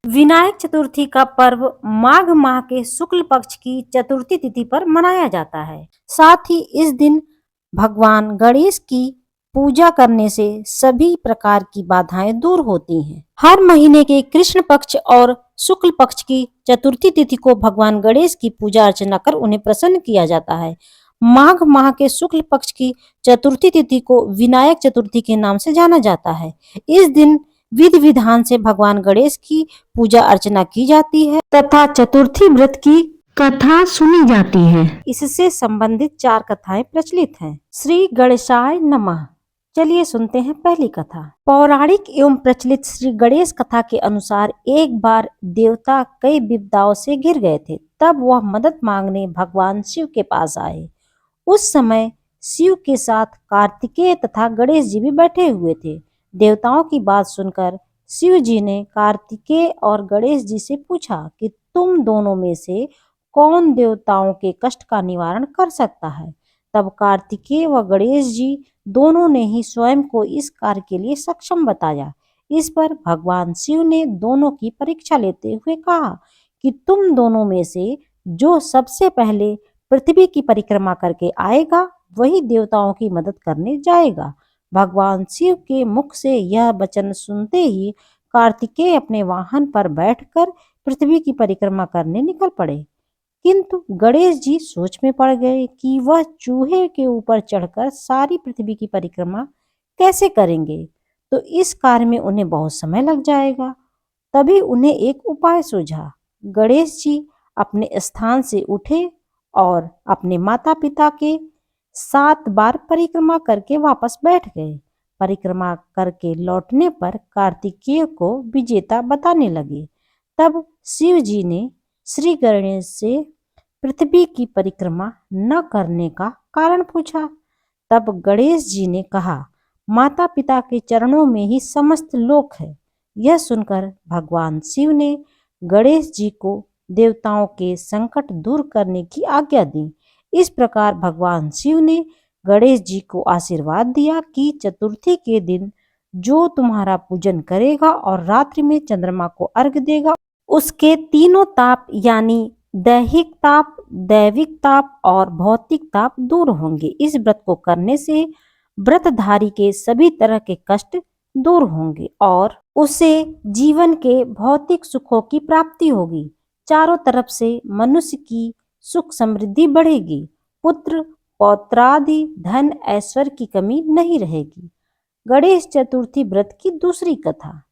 विनायक चतुर्थी का पर्व माघ माह के शुक्ल पक्ष की चतुर्थी तिथि पर मनाया जाता है। साथ ही इस दिन भगवान गणेश की पूजा करने से सभी प्रकार की बाधाएं दूर होती हैं। हर महीने के कृष्ण पक्ष और शुक्ल पक्ष की चतुर्थी तिथि को भगवान गणेश की पूजा अर्चना कर उन्हें प्रसन्न किया जाता है। माघ माह के शुक्ल पक्ष की चतुर्थी तिथि को विनायक चतुर्थी के नाम से जाना जाता है। इस दिन विधि विधान से भगवान गणेश की पूजा अर्चना की जाती है तथा चतुर्थी व्रत की कथा सुनी जाती है। इससे संबंधित 4 कथाएं प्रचलित हैं। श्री गणेशाय नमः। चलिए सुनते हैं पहली कथा। पौराणिक एवं प्रचलित श्री गणेश कथा के अनुसार एक बार देवता कई विपदाओं से घिर गए थे। तब वह मदद मांगने भगवान शिव के पास आए। उस समय शिव के साथ कार्तिकेय तथा गणेश जी भी बैठे हुए थे। देवताओं की बात सुनकर शिव जी ने कार्तिकेय और गणेश जी से पूछा कि तुम दोनों में से कौन देवताओं के कष्ट का निवारण कर सकता है। तब कार्तिकेय व गणेश जी दोनों ने ही स्वयं को इस कार्य के लिए सक्षम बताया। इस पर भगवान शिव ने दोनों की परीक्षा लेते हुए कहा कि तुम दोनों में से जो सबसे पहले पृथ्वी की परिक्रमा करके आएगा वही देवताओं की मदद करने जाएगा। भगवान शिव के मुख से यह वचन सुनते ही कार्तिकेय अपने वाहन पर बैठकर पृथ्वी की परिक्रमा करने निकल पड़े। किंतु गणेश जी सोच में पड़ गए कि वह चूहे के ऊपर चढ़कर सारी पृथ्वी की परिक्रमा कैसे करेंगे, तो इस कार्य में उन्हें बहुत समय लग जाएगा। तभी उन्हें एक उपाय सूझा। गणेश जी अपने स्थान से उठे और अपने माता पिता के 7 बार परिक्रमा करके वापस बैठ गए। परिक्रमा करके लौटने पर कार्तिकेय को विजेता बताने लगे। तब शिव जी ने श्री गणेश से पृथ्वी की परिक्रमा न करने का कारण पूछा। तब गणेश जी ने कहा, माता पिता के चरणों में ही समस्त लोक है। यह सुनकर भगवान शिव ने गणेश जी को देवताओं के संकट दूर करने की आज्ञा दी। इस प्रकार भगवान शिव ने गणेश जी को आशीर्वाद दिया कि चतुर्थी के दिन जो तुम्हारा पूजन करेगा और रात्रि में चंद्रमा को अर्घ्य देगा, उसके तीनों ताप यानी दैहिक ताप, दैविक ताप और भौतिक ताप दूर होंगे। इस व्रत को करने से व्रतधारी के सभी तरह के कष्ट दूर होंगे और उसे जीवन के भौतिक सुखों की प्राप्ति होगी। चारों तरफ से मनुष्य की सुख समृद्धि बढ़ेगी। पुत्र पौत्रादि धन ऐश्वर्य की कमी नहीं रहेगी। गणेश चतुर्थी व्रत की दूसरी कथा।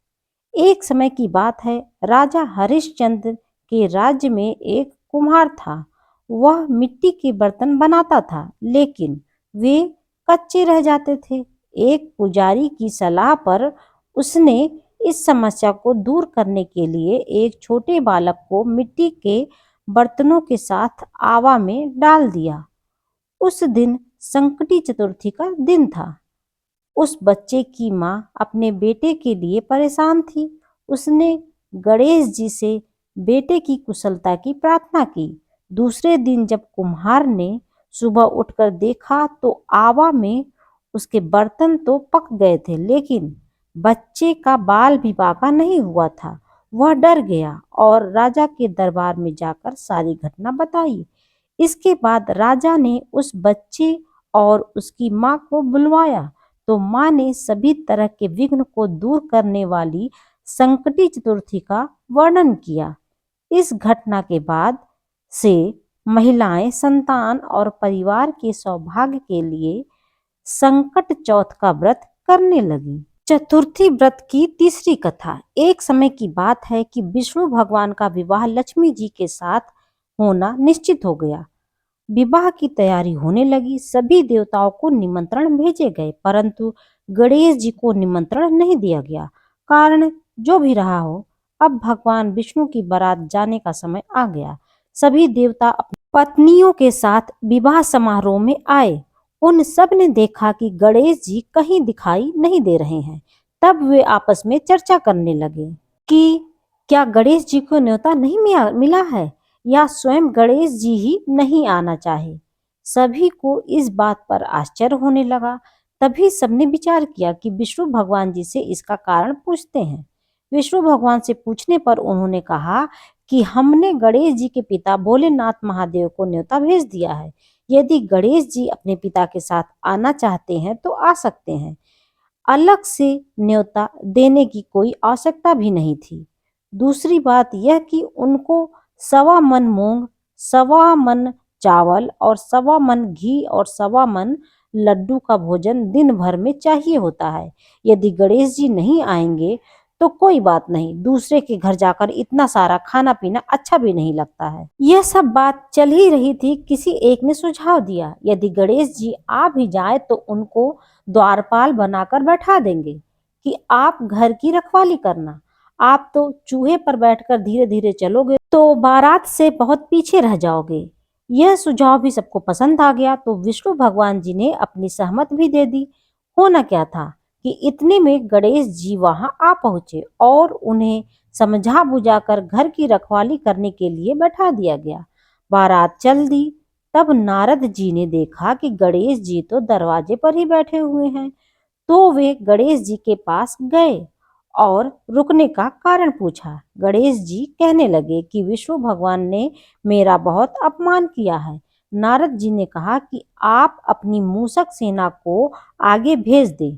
एक समय की बात है, राजा हरिश्चंद्र के राज्य में एक कुम्हार था। वह मिट्टी के बर्तन बनाता था, लेकिन वे कच्चे रह जाते थे। एक पुजारी की सलाह पर उसने इस समस्या को दूर करने के लिए एक छोटे बालक को मिट्टी के बर्तनों के साथ आवा में डाल दिया। उस दिन संकटी चतुर्थी का दिन था। उस बच्चे की माँ अपने बेटे के लिए परेशान थी। उसने गणेश जी से बेटे की कुशलता की प्रार्थना की। दूसरे दिन जब कुम्हार ने सुबह उठकर देखा तो आवा में उसके बर्तन तो पक गए थे, लेकिन बच्चे का बाल भी बाका नहीं हुआ था। वह डर गया और राजा के दरबार में जाकर सारी घटना बताई। इसके बाद राजा ने उस बच्चे और उसकी माँ को बुलवाया तो माँ ने सभी तरह के विघ्न को दूर करने वाली संकटी चतुर्थी का वर्णन किया। इस घटना के बाद से महिलाएं संतान और परिवार के सौभाग्य के लिए संकट चौथ का व्रत करने लगी। चतुर्थी व्रत की तीसरी कथा। एक समय की बात है कि विष्णु भगवान का विवाह लक्ष्मी जी के साथ होना निश्चित हो गया। विवाह की तैयारी होने लगी। सभी देवताओं को निमंत्रण भेजे गए, परंतु गणेश जी को निमंत्रण नहीं दिया गया। कारण जो भी रहा हो, अब भगवान विष्णु की बारात जाने का समय आ गया। सभी देवता अपनी पत्नियों के साथ विवाह समारोह में आए। उन सब ने देखा कि गणेश जी कहीं दिखाई नहीं दे रहे हैं। तब वे आपस में चर्चा करने लगे कि क्या गणेश जी को न्योता नहीं मिला है या स्वयं गणेश जी ही नहीं आना चाहे। सभी को इस बात पर आश्चर्य होने लगा। तभी सबने विचार किया कि विष्णु भगवान जी से इसका कारण पूछते हैं। विष्णु भगवान से पूछने पर उन्होंने कहा कि हमने गणेश जी के पिता भोलेनाथ महादेव को न्योता भेज दिया है। यदि गणेश जी अपने पिता के साथ आना चाहते हैं तो आ सकते हैं। अलग से न्योता देने की कोई आवश्यकता भी नहीं थी। दूसरी बात यह कि उनको 1.25 मन मूंग, 1.25 मन चावल और 1.25 मन घी और 1.25 मन लड्डू का भोजन दिन भर में चाहिए होता है। यदि गणेश जी नहीं आएंगे तो कोई बात नहीं, दूसरे के घर जाकर इतना सारा खाना पीना अच्छा भी नहीं लगता है। यह सब बात चल ही रही थी, किसी एक ने सुझाव दिया, यदि गणेश जी आ भी जाए तो उनको द्वारपाल बनाकर बैठा देंगे कि आप घर की रखवाली करना। आप तो चूहे पर बैठकर धीरे धीरे चलोगे तो बारात से बहुत पीछे रह जाओगे। यह सुझाव भी सबको पसंद आ गया तो विष्णु भगवान जी ने अपनी सहमत भी दे दी। होना क्या था कि इतने में गणेश जी वहां आ पहुंचे और उन्हें समझा बुझाकर घर की रखवाली करने के लिए बैठा दिया गया। बारात चल दी। तब नारद जी ने देखा कि गणेश जी तो दरवाजे पर ही बैठे हुए हैं। तो वे गणेश जी के पास गए और रुकने का कारण पूछा। गणेश जी कहने लगे कि विष्णु भगवान ने मेरा बहुत अपमान किया है। नारद जी ने कहा कि आप अपनी मूषक सेना को आगे भेज दें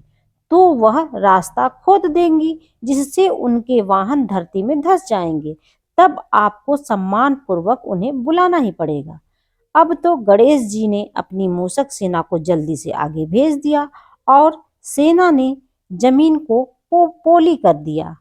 तो वह रास्ता खोद देंगी, जिससे उनके वाहन धरती में धंस जाएंगे। तब आपको सम्मान पूर्वक उन्हें बुलाना ही पड़ेगा। अब तो गणेश जी ने अपनी मूषक सेना को जल्दी से आगे भेज दिया और सेना ने जमीन को पोली कर दिया।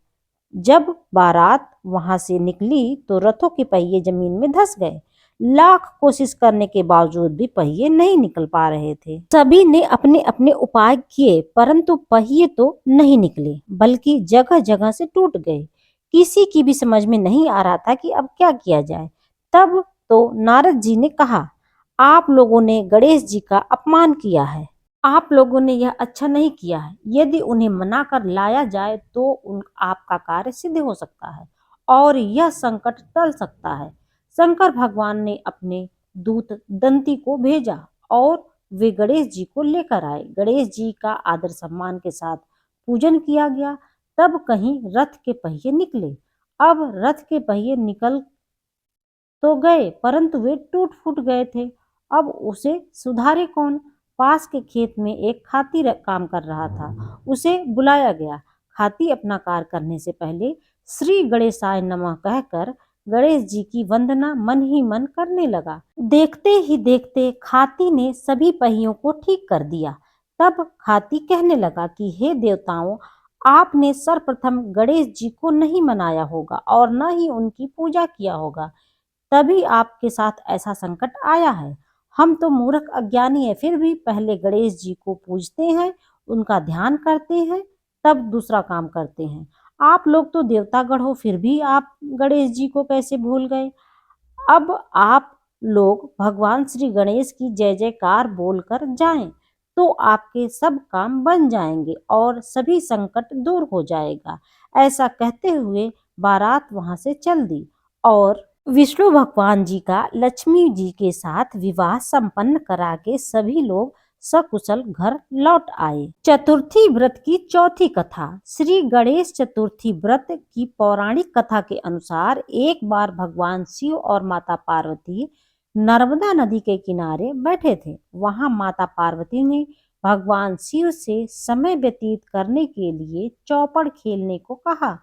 जब बारात वहां से निकली तो रथों के पहिए जमीन में धंस गए। लाख कोशिश करने के बावजूद भी पहिए नहीं निकल पा रहे थे। सभी ने अपने अपने उपाय किए परंतु पहिए तो नहीं निकले, बल्कि जगह जगह से टूट गए। किसी की भी समझ में नहीं आ रहा था कि अब क्या किया जाए। तब तो नारद जी ने कहा, आप लोगों ने गणेश जी का अपमान किया है। आप लोगों ने यह अच्छा नहीं किया है। यदि उन्हें मना कर लाया जाए तो आपका कार्य सिद्ध हो सकता है और यह संकट टल सकता है। शंकर भगवान ने अपने दूत दंती को भेजा और वे गणेश जी को लेकर आए। गणेश जी का आदर सम्मान के साथ पूजन किया गया। तब कहीं रथ के पहिए निकले। अब रथ के पहिए निकल तो गए परंतु वे टूट फूट गए थे। अब उसे सुधारे कौन। पास के खेत में एक खाती काम कर रहा था। उसे बुलाया गया। खाती अपना कार्य करने से पहले श्री गणेशाय नमः कहकर गणेश जी की वंदना मन ही मन करने लगा। देखते ही देखते खाती ने सभी पहियों को ठीक कर दिया। तब खाती कहने लगा कि हे देवताओं, आपने सर्वप्रथम गणेश जी को नहीं मनाया होगा और न ही उनकी पूजा किया होगा, तभी आपके साथ ऐसा संकट आया है। हम तो मूर्ख अज्ञानी है, फिर भी पहले गणेश जी को पूजते हैं, उनका ध्यान करते हैं, तब दूसरा काम करते हैं। आप लोग तो देवतागण हो, फिर भी आप गणेश जी को कैसे भूल गए। अब आप लोग भगवान श्री गणेश की जय जयकार बोलकर जाएं तो आपके सब काम बन जाएंगे और सभी संकट दूर हो जाएगा। ऐसा कहते हुए बारात वहां से चल दी और विष्णु भगवान जी का लक्ष्मी जी के साथ विवाह संपन्न करा के सभी लोग सकुशल घर लौट आए। चतुर्थी व्रत की चौथी कथा। श्री गणेश चतुर्थी व्रत की पौराणिक कथा के अनुसार एक बार भगवान शिव और माता पार्वती नर्मदा नदी के किनारे बैठे थे। वहां माता पार्वती ने भगवान शिव से समय व्यतीत करने के लिए चौपड़ खेलने को कहा।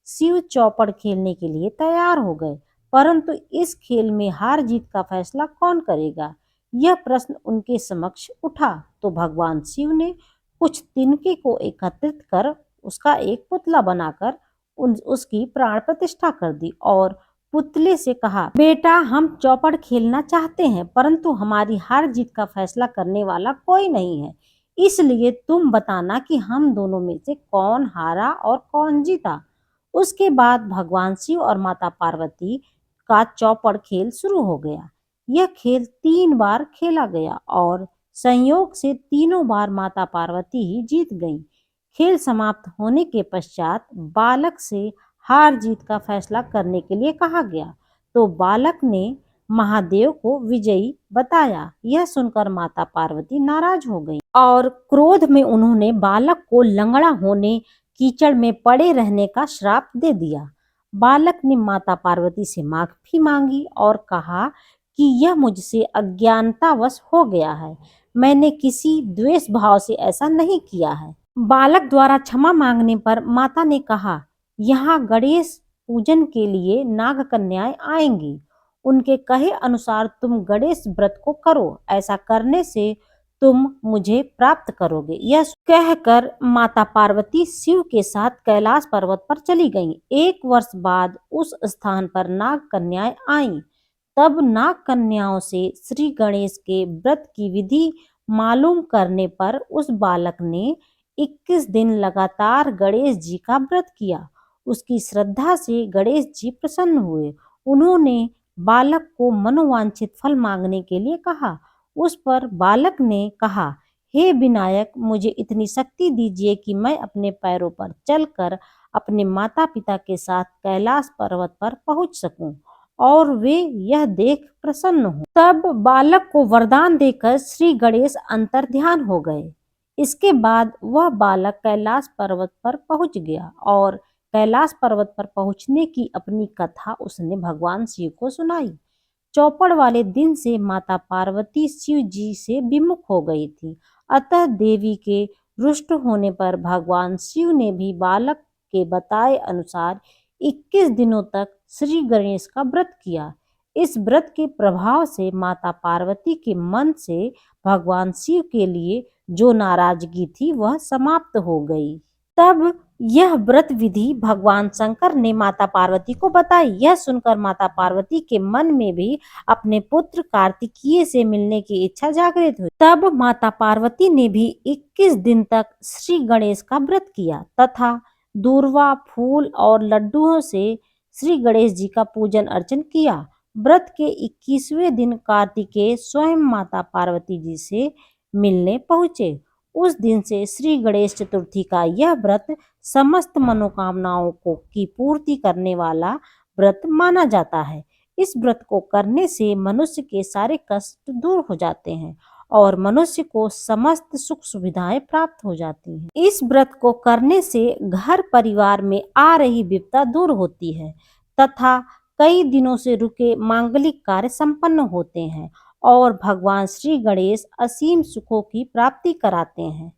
शिव चौपड़ खेलने के लिए तैयार हो गए, परंतु इस खेल में हार जीत का फैसला कौन करेगा, यह प्रश्न उनके समक्ष उठा। तो भगवान शिव ने कुछ तिनके को एकत्रित कर उसका एक पुतला बनाकर उसकी प्राण प्रतिष्ठा कर दी और पुतले से कहा, बेटा हम चौपड़ खेलना चाहते हैं परंतु हमारी हार जीत का फैसला करने वाला कोई नहीं है, इसलिए तुम बताना कि हम दोनों में से कौन हारा और कौन जीता। उसके बाद भगवान शिव और माता पार्वती का चौपड़ खेल शुरू हो गया। यह खेल 3 बार खेला गया और संयोग से तीनों बार माता पार्वती ही जीत गईं। खेल समाप्त होने के पश्चात बालक से हार जीत का फैसला करने के लिए कहा गया तो बालक ने महादेव को विजयी बताया। यह सुनकर माता पार्वती नाराज हो गई और क्रोध में उन्होंने बालक को लंगड़ा होने कीचड़ में पड़े रहने का श्राप दे दिया। बालक ने माता पार्वती से माफी मांगी और कहा कि यह मुझसे अज्ञानतावश हो गया है, मैंने किसी द्वेष भाव से ऐसा नहीं किया है। बालक द्वारा क्षमा मांगने पर माता ने कहा, यहाँ गणेश पूजन के लिए नाग कन्याएं आएंगी, उनके कहे अनुसार तुम गणेश व्रत को करो, ऐसा करने से तुम मुझे प्राप्त करोगे। यह कहकर माता पार्वती शिव के साथ कैलाश पर्वत पर चली गईं। 1 वर्ष बाद उस स्थान पर नाग कन्याएं आईं। तब नाग कन्याओं से श्री गणेश के व्रत की विधि मालूम करने पर उस बालक ने 21 दिन लगातार गणेश जी का व्रत किया। उसकी श्रद्धा से गणेश जी प्रसन्न हुए। उन्होंने बालक को मनोवांछित फल मांगने के लिए कहा। उस पर बालक ने कहा, हे विनायक, मुझे इतनी शक्ति दीजिए कि मैं अपने पैरों पर चलकर अपने माता पिता के साथ कैलाश पर्वत पर पहुंच सकूं और वे यह देख प्रसन्न हों। तब बालक को वरदान देकर श्री गणेश अंतर्ध्यान हो गए। इसके बाद वह बालक कैलाश पर्वत पर पहुंच गया और कैलाश पर्वत पर पहुंचने की अपनी कथा उसने भगवान शिव को सुनाई। चौपड़ वाले दिन से माता पार्वती शिव जी से विमुख हो गई थी। अतः देवी के रुष्ट होने पर भगवान शिव ने भी बालक के बताए अनुसार 21 दिनों तक श्री गणेश का व्रत किया। इस व्रत के प्रभाव से माता पार्वती के मन से भगवान शिव के लिए जो नाराजगी थी वह समाप्त हो गई। तब यह व्रत विधि भगवान शंकर ने माता पार्वती को बताई। यह सुनकर माता पार्वती के मन में भी अपने पुत्र कार्तिकेय से मिलने की इच्छा जागृत हुई। तब माता पार्वती ने भी 21 दिन तक श्री गणेश का व्रत किया तथा दूर्वा, फूल और लड्डुओं से श्री गणेश जी का पूजन अर्चन किया। व्रत के 21वें दिन कार्तिकेय स्वयं माता पार्वती जी से मिलने पहुंचे। उस दिन से श्री गणेश चतुर्थी का यह व्रत समस्त मनोकामनाओं को की पूर्ति करने वाला व्रत माना जाता है। इस व्रत को करने से मनुष्य के सारे कष्ट दूर हो जाते हैं और मनुष्य को समस्त सुख सुविधाएं प्राप्त हो जाती हैं। इस व्रत को करने से घर परिवार में आ रही विपदा दूर होती है तथा कई दिनों से रुके मांगलिक कार्य संपन्न होते हैं और भगवान श्री गणेश असीम सुखों की प्राप्ति कराते हैं।